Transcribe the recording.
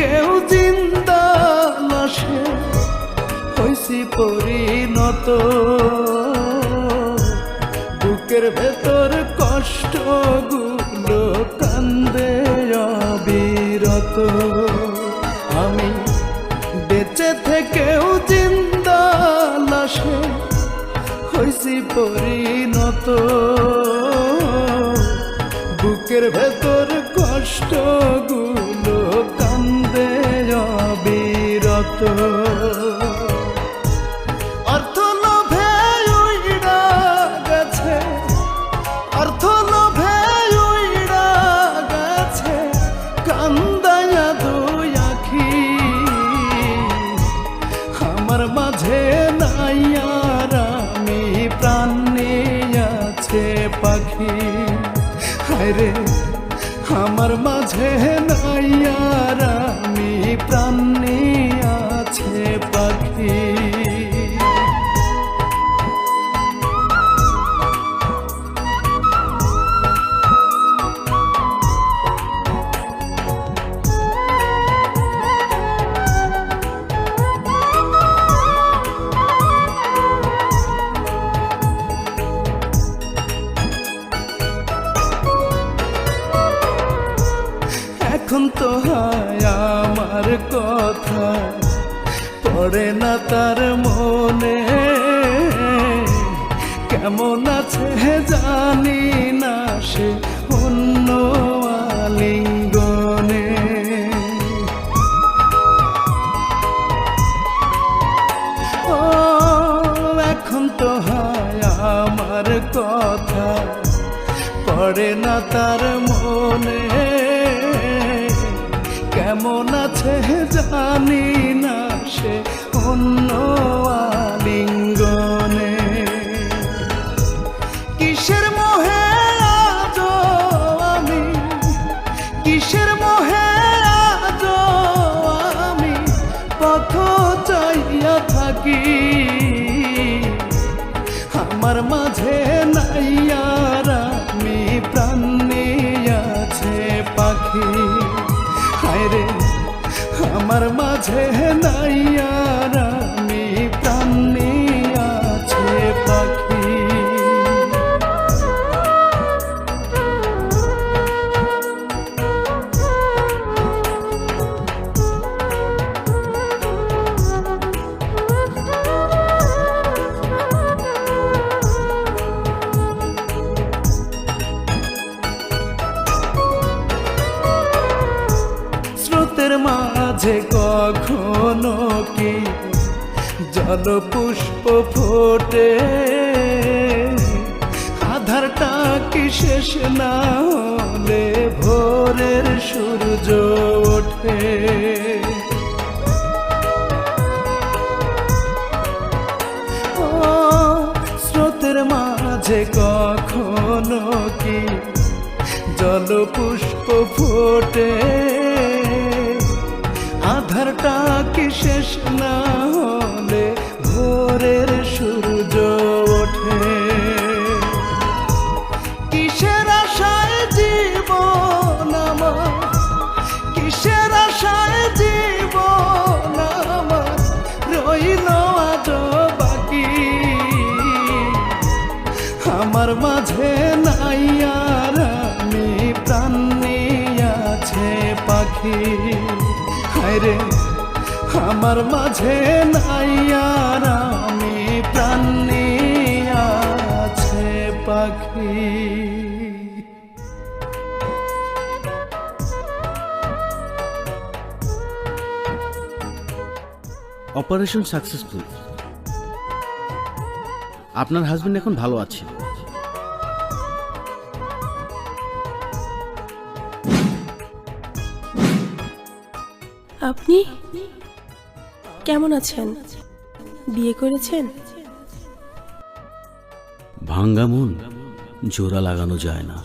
থেকেও জিন্দা লাশে হইছি পরিণত। বুকের ভেতর কষ্টগুলো কান্দে অবিরত। আমি বেঁচে থেকেও জিন্দা লাশে হইছি পরিণত। বুকের ভেতর কষ্টগুলো কান্দে অবিরত। অর্থ লোভে উইড়া গেছে, অর্থ লোভে উইড়া গেছে কান্দায়া দুই আখি। আমার মাঝে নাই আর আমি, প্রাণ নিয়ে আছে পাখি। হায়রে আমার মাঝে নাই আর আমি, প্রাণ নিয়ে আছে পাখি। এখন তো হয় আমার কথা পড়ে না তার মনে। কেমন আছে জানি না সে অন্য আলিঙ্গনে। ও এখন তো হয় আমার কথা পড়ে না তার মনে। কেমন আছে জানি না সে অন্য আলিঙ্গনে। কিসের মোহে আজ আমি, কিসের মোহে আজ আমি পথ চাইয়া থাকি। আমার মাঝে নাই আর আমি, প্রাণ নিয়ে আছে পাখি। হায়রে আমার মাঝে নাই আর আমি, প্রাণ নিয়ে আছে পাখি। স্রোতের মাঝে কখনো কি জল পুষ্প ফোটে। আধারটা কি শেষ না হলে ভোরের সূর্য ওঠে। ও স্রোতের মাঝে কখনো কি জল পুষ্প ফোটে। আধারটা কি শেষ না হলে ভোরের সূর্য ওঠে। কিসের আশায় জীবন আমার, কিসের আশায় জীবন আমার রইল আজ বাকি। আমার মাঝে নাই আর আমি, প্রাণ নিয়ে আছে পাখি। হায়রে আমার মাঝে নাই আর আমি, প্রাণ নিয়ে আছে পাখি। Operation successful. আপনার হাজবেন্ড এখন ভালো আছে। আপনি কেমন আছেন? বিয়ে করেছেন? ভাঙ্গা মন জোড়া লাগানো যায় না।